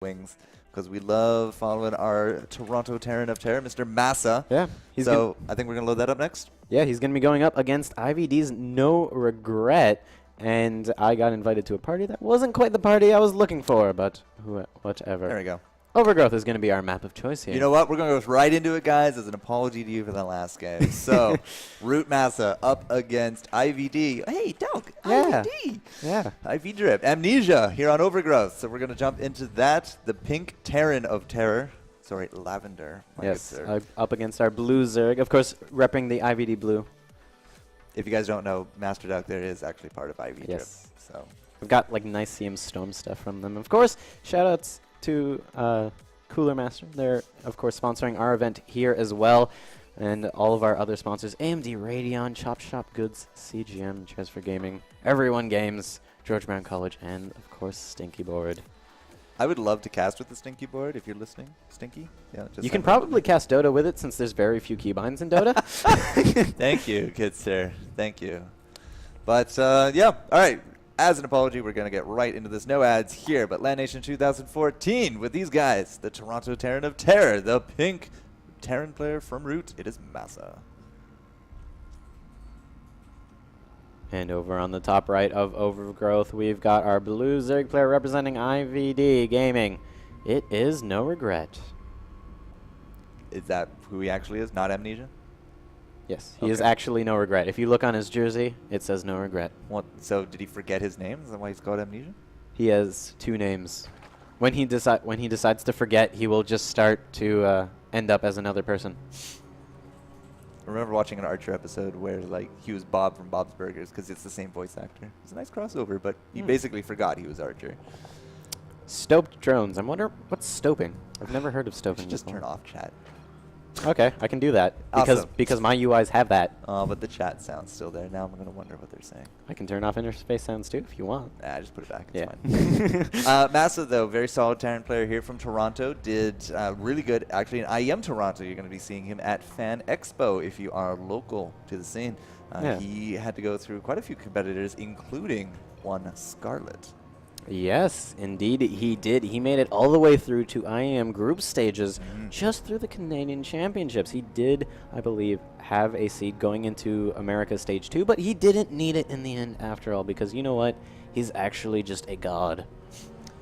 wings because we love following our Toronto Terran of Terror, Mr. Massa. Yeah. So I think we're going to load that up next. Yeah, he's going to be going up against IVD's No Regret. And I got invited to a party that wasn't quite the party I was looking for, but whatever. There we go. Overgrowth is going to be our map of choice here. You know what? We're going to go right into it, guys, as an apology to you for that last game. So, Root Massa up against IVD. Hey, Doug, Yeah. IVD. Yeah. IV Drip. Amnesia here on Overgrowth. So we're going to jump into that. The pink Terran of Terror. Sorry, Lavender. Yes, up against our blue Zerg. Of course, repping the IVD blue. If you guys don't know, Master Duck there is actually part of IV Yes. Drip. So We've got like nice CM Storm stuff from them. Of course, shoutouts to Cooler Master. They're, of course, sponsoring our event here as well. And all of our other sponsors, AMD Radeon, Chop Shop Goods, CGM, Chairs for Gaming, Everyone Games, George Brown College, and, of course, Stinky Board. I would love to cast with the Stinky board if you're listening, Stinky. Yeah, just You can probably cast Dota with it since there's very few keybinds in Dota. Thank you, good sir. Thank you. But, yeah, all right. As an apology, we're going to get right into this. No ads here, but LANation 2014 with these guys. The Toronto Terran of Terror, the pink Terran player from Root. It is Massa. And over on the top right of Overgrowth, we've got our blue Zerg player representing IVD Gaming. It is No Regret. Is that who he actually is? Not Amnesia? Yes, he is actually No Regret. If you look on his jersey, it says No Regret. What? So did he forget his name? Is that why he's called Amnesia? He has two names. When he decides to forget, he will just start to end up as another person. I remember watching an Archer episode where like he was Bob from Bob's Burgers because it's the same voice actor. It's a nice crossover, but he basically forgot he was Archer. Stoped drones. I wonder what's stoping. I've never heard of stoping. Just before. turn off chat. Okay, I can do that Awesome. because my UIs have that. Oh, but the chat sound's still there. Now I'm gonna wonder what they're saying. I can turn off interface sounds too if you want. Nah, just put it back. It's Yeah. fine. Massa, though, very solid Terran player here from Toronto. Did really good. Actually, in IEM Toronto, you're going to be seeing him at Fan Expo if you are local to the scene. Yeah. He had to go through quite a few competitors, including one Scarlet. Yes, indeed he did. He made it all the way through to IEM group stages just through the Canadian Championships. He did, I believe, have a seed going into America Stage 2, but he didn't need it in the end after all because you know what? He's actually just a god.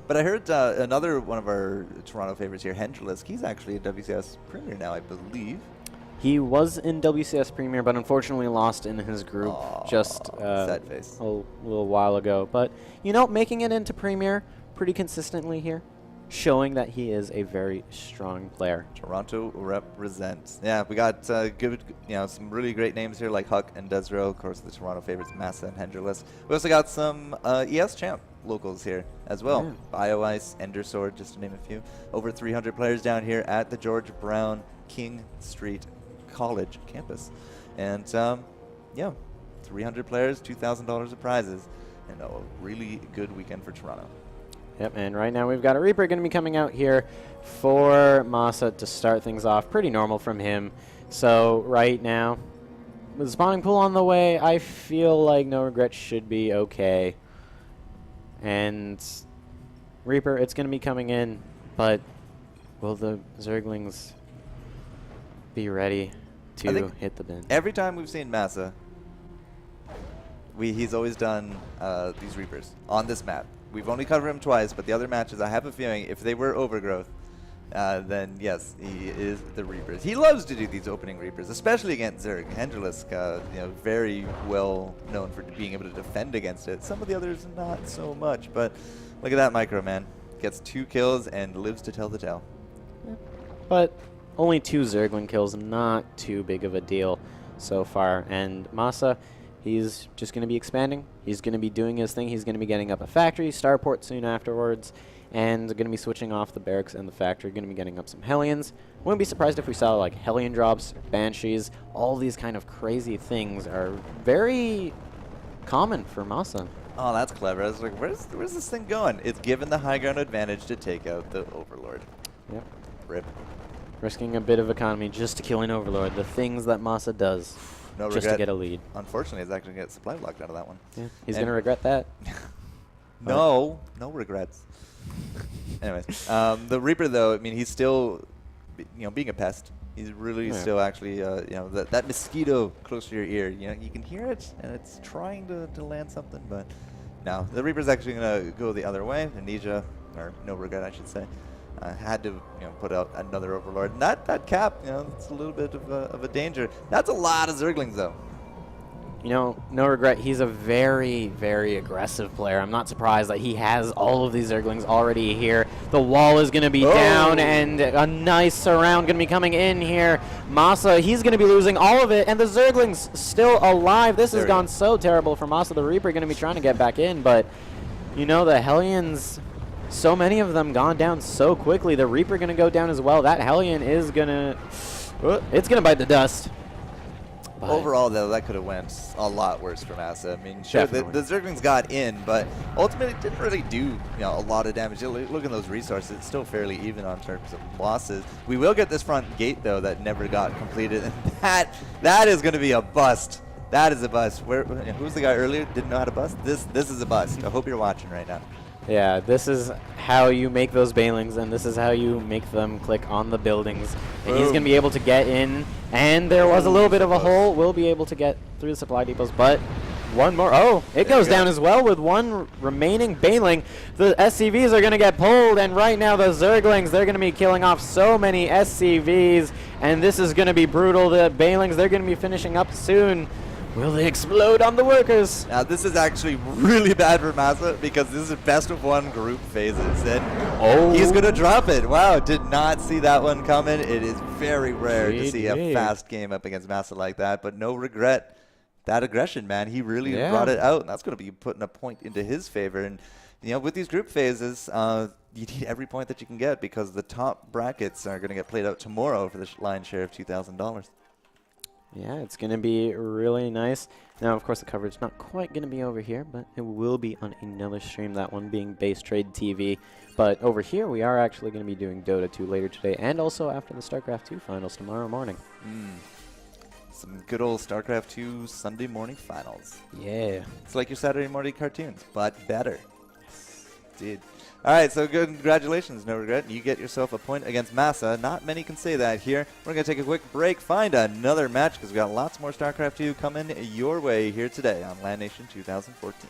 But I heard another one of our Toronto favorites here, Hendrilisk. He's actually a WCS Premier now, I believe. He was in WCS Premier, but unfortunately lost in his group sad face. a little while ago. But, you know, making it into Premier pretty consistently here, showing that he is a very strong player. Toronto represents. Yeah, we got good, some really great names here like Huck and Desro. Of course, the Toronto favorites, Massa and Hendrilisk. We also got some ESChamp locals here as well. Yeah. BioIce, Endersword, just to name a few. Over 300 players down here at the George Brown King Street College campus. And, yeah, 300 players, $2,000 of prizes, and a really good weekend for Toronto. Yep, and right now we've got a Reaper going to be coming out here for Massa to start things off. Pretty normal from him. So right now, with the spawning pool on the way, I feel like No Regret should be okay. And Reaper, it's going to be coming in, but will the Zerglings be ready to hit the bin? Every time we've seen Massa, he's always done these Reapers on this map. We've only covered him twice, but the other matches, I have a feeling, if they were Overgrowth, then yes, he is the Reapers. He loves to do these opening Reapers, especially against Zerg. Hendrilisk, very well known for being able to defend against it. Some of the others not so much, but look at that micro, man. Gets 2 kills and lives to tell the tale. Yeah. But only 2 Zergling kills, not too big of a deal so far. And Massa, he's just going to be expanding. He's going to be doing his thing. He's going to be getting up a factory, starport soon afterwards, and going to be switching off the barracks and the factory. Going to be getting up some Hellions. Wouldn't be surprised if we saw like Hellion drops, Banshees. All these kind of crazy things are very common for Massa. Oh, that's clever. I was like, where's this thing going? It's given the high ground advantage to take out the Overlord. Yep. Rip. Risking a bit of economy just to kill an Overlord. The things that Massa does No just regret. to get a lead. Unfortunately, he's actually going to get supply blocked out of that one. Yeah, he's going to regret that. No regrets. Anyways, the Reaper though, I mean, he's still, being a pest. He's really still actually, that mosquito close to your ear. You can hear it, and it's trying to land something, but no. The Reaper's actually gonna go the other way. Amnesia, or no regret, I should say, had to put out another Overlord. And that cap, it's a little bit of a danger. That's a lot of Zerglings though. No regret. He's a very, very aggressive player. I'm not surprised that he has all of these Zerglings already here. The wall is going to be down, and a nice surround going to be coming in here. Masa, he's going to be losing all of it, and the Zerglings still alive. This has gone so terrible for Masa. The Reaper going to be trying to get back in, but the Hellions, so many of them gone down so quickly. The Reaper going to go down as well. That Hellion is going to, it's going to bite the dust. But overall, though, that could have went a lot worse for Masa. I mean, sure, the Zerglings got in, but ultimately didn't really do a lot of damage. Look at those resources; it's still fairly even on terms of losses. We will get this front gate though that never got completed, and that is going to be a bust. That is a bust. Who's the guy earlier didn't know how to bust? This is a bust. I hope you're watching right now. Yeah, this is how you make those Banelings, and this is how you make them click on the buildings. And he's going to be able to get in, and there was a little bit of a hole. We'll be able to get through the supply depots, but one more. Oh, it goes down as well with one remaining Baneling. The SCVs are going to get pulled, and right now the Zerglings, they're going to be killing off so many SCVs, and this is going to be brutal. The Banelings, they're going to be finishing up soon. Will they explode on the workers? Now, this is actually really bad for Masa because this is best of one group phases. And he's going to drop it. Wow, did not see that one coming. It is very rare to see a fast game up against Masa like that, but no regret. That aggression, man, he really brought it out, and that's going to be putting a point into his favor. And, with these group phases, you need every point that you can get because the top brackets are going to get played out tomorrow for the lion's share of $2,000. Yeah, it's going to be really nice. Now, of course, the coverage is not quite going to be over here, but it will be on another stream, that one being Base Trade TV. But over here, we are actually going to be doing Dota 2 later today, and also after the StarCraft 2 finals tomorrow morning. Some good old StarCraft 2 Sunday morning finals. Yeah. It's like your Saturday morning cartoons, but better. Dude. All right, so good. Congratulations, no regret. You get yourself a point against Masa. Not many can say that here. We're going to take a quick break, find another match, because we've got lots more StarCraft 2 coming your way here today on LANation 2014.